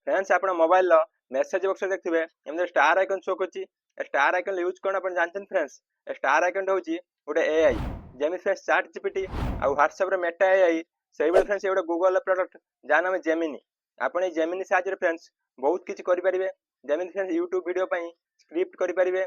Friends आपण mobile लो message box देखिबे एमते स्टार आइकन शो करछि। स्टार आइकन यूज कोन आपण जानछन फ्रेंड्स। स्टार आइकन होछि गोटे एआई जेमि फ्रेंड्स चैट जीपीटी आ व्हाट्सएप रे मेटा एआई सेही बेले फ्रेंड्स एगोटे गूगल प्रोडक्ट जा नाम जेमिनी। आपण ए जेमिनी साहाय्य फ्रेंड्स बहुत किछि करि परिबे। जेमिनी फ्रेंड्स यूट्यूब वीडियो पई स्क्रिप्ट करि परिबे।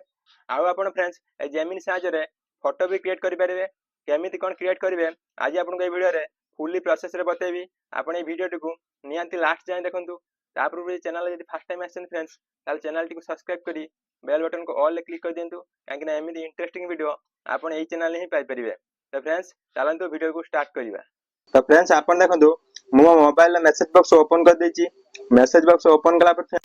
आ आपण फ्रेंड्स ए जेमिनी साहाय्य रे फोटो भी क्रिएट करि परिबे। केमिति कोन क्रिएट करिवे आज आपन ए वीडियो रे फुल्ली प्रोसेस रे बतेबी। आपण ए वीडियो टिकु नियंति लास्ट जाय देखंतु। तापर चैनल यदि फर्स्ट टाइम आछन फ्रेंड्स ताल चैनल टी को सब्सक्राइब करी बेल बटन को ऑल क्लिक कर दियंतु काहे ना एमिति इंटरेस्टिंग वीडियो आपण एई चैनल ही पाई परिबे। तो फ्रेंड्स चलंतु वीडियो को स्टार्ट करिबा। तो फ्रेंड्स आपण देखंतु मो मोबाइल मेसेज बॉक्स ओपन कर देछि। मेसेज बॉक्स ओपन कला पर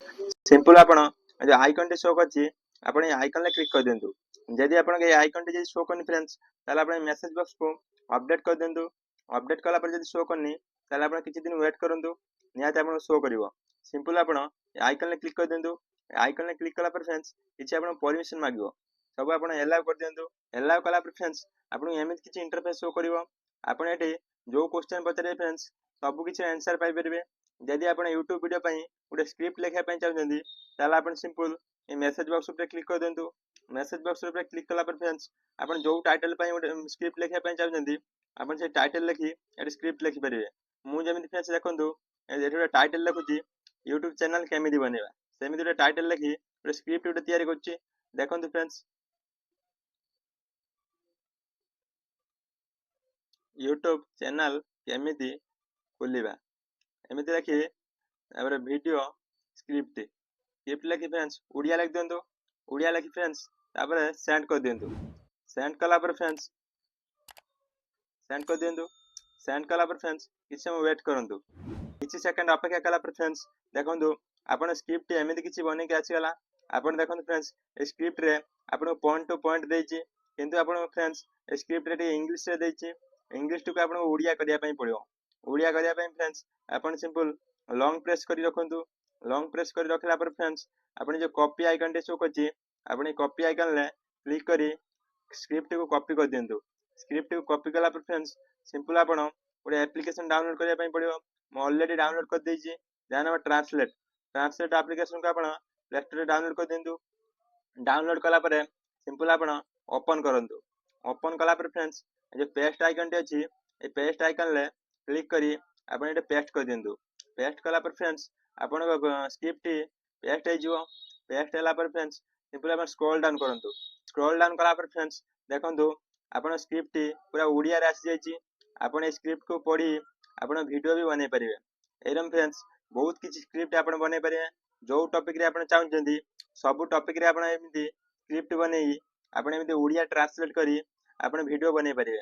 सिंपल आपण जे आइकन टी शो करछि आपण ए आइकन ले क्लिक कर दियंतु। यदि आपण के आइकन टी जे शो करनी फ्रेंड्स ताले आपण मेसेज बॉक्स को अपडेट कर दियंतु। अपडेट कला पर यदि शो करनी ताले आपण किछि दिन वेट करंतु निहाते आपण शो करिवो। सिंपल आपण आइकन ले क्लिक कर दियंतु। आइकन ले क्लिक कला पर फ्रेंड्स किछि आपण परमिशन मागिवो सब आपण अलाउ कर दियंतु। अलाउ कला पर फ्रेंड्स आपण एमित किछि इंटरफेस शो करिवो। आपण एठी जो क्वेश्चन पचरे फ्रेंड्स सब किछि आंसर पाई परिबे। यदि आपण YouTube वीडियो पई उडे स्क्रिप्ट लेखा पई चाहजंदी ताला आपण सिंपल ए मेसेज बॉक्स ऊपर क्लिक कर दियंतु। मेसेज बॉक्स ऊपर क्लिक कला पर फ्रेंड्स आपण जो टाइटल पई उडे स्क्रिप्ट लेखा पई चाहजंदी आपण से टाइटल लिखि एडी स्क्रिप्ट लिखि परिबे। मु जेमिति फ्रेंड्स देखंतु एठी टाइटल लिखुची यूट्यूब चैनल केमिति बनेबा सेमिति गोटे टाइटल लिखि गोटे स्क्रिप्ट गोटे तैयारी करछि। देखंतु फ्रेंड्स यूट्यूब चैनल केमिति खोलिबा एमिति लिखि तापर वीडियो स्क्रिप्ट लिखि फ्रेंड्स उड़िया लिख दियंतु। उड़िया लिखि फ्रेंड्स तापर सेंड कर दियंतु। सेंड कला पर फ्रेंड्स सेंड कर दियंतु। सेंड कला पर फ्रेंड्स किछ समय वेट करंतु। किछि सेकंड अपेक्षा कला पर फ्रेंड्स देखंतु आपण स्क्रिप्ट एमिति किछि बने के आछि गला। आपण देखंतु फ्रेंड्स ए स्क्रिप्ट रे आपण पॉइंट टू पॉइंट देछि किंतु आपण फ्रेंड्स ए स्क्रिप्ट रे इंग्लिश रे देछि। इंग्लिश टू आपण उड़िया करिया पई पड़ियो। उड़िया करिया पई फ्रेंड्स आपण सिंपल लॉन्ग प्रेस करी रखंतु। लॉन्ग प्रेस करी रखला पर फ्रेंड्स आपण जो कॉपी आइकन टे शो करछि आपण कॉपी आइकन ले क्लिक करी स्क्रिप्ट को कॉपी कर दियंतु। स्क्रिप्ट को कॉपी कला पर फ्रेंड्स सिंपल आपण ओडे एप्लीकेशन डाउनलोड करिया पई पड़ियो। म ऑलरेडी डाउनलोड कर देछि जा नाम ट्रांसलेट। ट्रांसलेट एप्लीकेशन को आपण प्ले स्टोर रे डाउनलोड कर दियंतु। डाउनलोड कला पर सिंपल आपण ओपन करंतु। ओपन कला पर फ्रेंड्स जे पेस्ट आइकन टे अछि ए पेस्ट आइकन ले क्लिक करी आपण एटे पेस्ट कर दियंतु। पेस्ट कला पर फ्रेंड्स आपण स्क्रिप्ट पेस्ट हे जिवो। पेस्ट होला पर फ्रेंड्स सिंपल आपण स्क्रॉल डाउन करंतु। स्क्रॉल डाउन कला पर फ्रेंड्स देखंतु आपण स्क्रिप्ट पूरा उड़िया रे आसी जायछि। आपण ए स्क्रिप्ट को पढ़ी आपण वीडियो भी बनै परिबे। एरम फ्रेंड्स बहुत किछि स्क्रिप्ट आपण बनै परिबे। जो टॉपिक रे आपण चाहउछंदी सब टॉपिक रे आपण एमिति स्क्रिप्ट बनेई आपण एमिति उड़िया ट्रांसलेट करी आपण वीडियो बनै परिबे।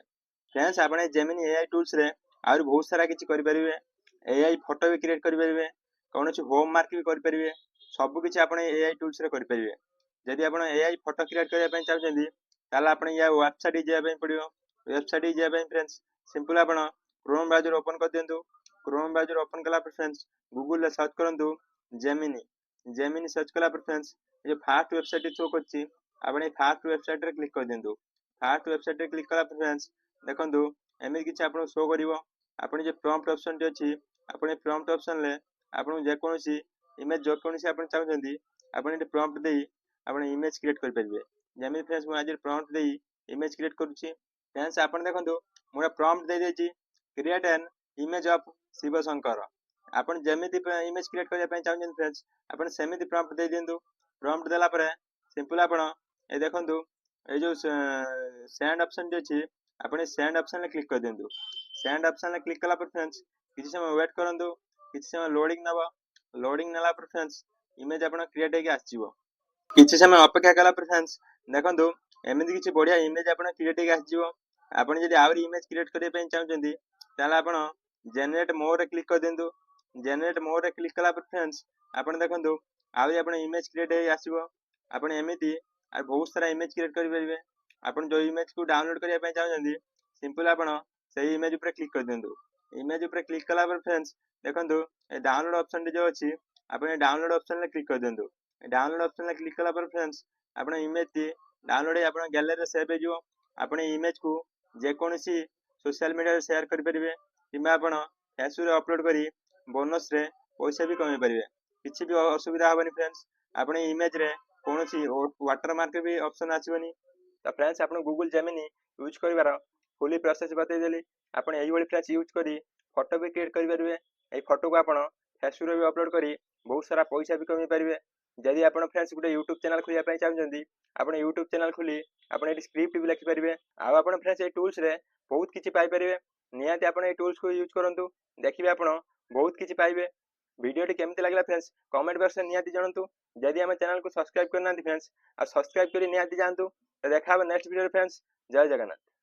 फ्रेंड्स आपण जेमिनी एआई टूल्स रे और बहुत सारा किछि करि परिबे। एआई फोटो भी क्रिएट करि परिबे। कोनोछि होमवर्क भी करि परिबे। सब किछि आपण एआई टूल्स रे करि परिबे। यदि आपण एआई फोटो क्रिएट करिया पई चाहउछंदी ताला आपण या वेबसाइट जे पई पड़ियो। वेबसाइट जे पई फ्रेंड्स सिंपल आपण क्रोम ब्राउज़र ओपन कर दियंतु। क्रोम ब्राउज़र ओपन कला पर फ्रेंड्स गूगल ले सर्च करंतु जेमिनी। जेमिनी सर्च कला पर फ्रेंड्स ये फर्स्ट वेबसाइट शो करछि आपण ए फर्स्ट वेबसाइट रे क्लिक कर दियंतु। फर्स्ट वेबसाइट रे क्लिक कला पर फ्रेंड्स देखंतु एमे किछि आपण शो करिवो। आपण जे प्रॉम्प्ट ऑप्शन टे अछि आपण ए प्रॉम्प्ट ऑप्शन ले आपण जे कोनोसी इमेज जो कोनोसी आपण चाहउछंदी आपण ए प्रॉम्प्ट देई आपण इमेज क्रिएट कर परिबे। जेमिनी फ्रेंड्स मु आज प्रॉम्प्ट देई इमेज क्रिएट करूछि। फ्रेंड्स आपण देखंतु मोर प्रॉम्प्ट दे देछि create an image of Shiv Shankar. आपण जेमिति इमेज क्रिएट करिया पई चाहउछन फ्रेंड्स आपण सेमिति प्रॉम्प्ट दे दियंतु। प्रॉम्प्ट देला परे सिंपल आपण ए देखंतु ए जो सेंड ऑप्शन जे अछि आपण सेंड ऑप्शन ले क्लिक कर दियंतु। सेंड ऑप्शन ले क्लिक कला पर फ्रेंड्स किछि समय वेट करंतु। किछि समय लोडिंग नबा। लोडिंग नेला पर फ्रेंड्स इमेज आपण क्रिएट हेके आछिबो। किछि समय अपेक्षा कला पर फ्रेंड्स देखंतु एमिति किछि बढ़िया इमेज आपण क्रिएट हेके आछिबो। आपण जदि आउरी इमेज क्रिएट करिया पई चाहउछंदी ताला आपण जनरेट मोर रे क्लिक कर दियंतु। जनरेट मोर रे क्लिक कला पर फ्रेंड्स आपण देखंतु आउरी आपण इमेज क्रिएट हे आसीबो। आपण एमिति आ बहुत सारा इमेज क्रिएट करि परिबे। आपण जो इमेज को डाउनलोड करिया पई चाहउछंदी सिंपल आपण सही इमेज ऊपर क्लिक कर दियंतु। इमेज ऊपर क्लिक कला पर फ्रेंड्स देखंतु ए डाउनलोड ऑप्शन जो अछि आपण ए डाउनलोड ऑप्शन ले क्लिक कर दियंतु। ए डाउनलोड ऑप्शन ले क्लिक कला पर फ्रेंड्स आपण इमेज टी डाउनलोड आपण गैलरी रे सेव हे जिवो। आपण इमेज को जे कोनोसी सोशल मीडिया रे शेयर करि परिबे किबा आपण फेसबुक रे अपलोड करी बोनस रे पैसा भी कमाई परिबे। किसी भी असुविधा हेनी फ्रेंड्स आपण इमेज रे कौन वाटरमार्क भी ऑप्शन आसबनी। तो फ्रेंड्स आप गूगल जेमिनी यूज कर फुली प्रोसेस बतईदेली आप फ्रेंड्स यूज कर फोटो भी क्रिएट करेंगे। ये फोटो को आप फेसबुक भी अपलोड कर बहुत सारा पैसा भी कमी पारे। जदि आप फ्रेंड्स गोटे यूट्यूब चैनल खोलने चाहते आप यूट्यूब चैनल खोली आप स्क्रिप्ट भी लिखिपारे। आप फ्रेंड्स ये टूल्स रे बहुत किसी पाइपर निहाती आप टूल्स को यूज करूँ देखिए आप बहुत किसी पाइबे। वीडियो केमती लगला फ्रेंड्स कमेंट बॉक्स में निहाती जानतु। जदि आम चैनल को सब्सक्राइब करना फ्रेंड्स आ सब्सक्राइब कर निहाती जानतु। तो देखा नेक्स्ट वीडियो फ्रेंड्स। जय जगन्नाथ।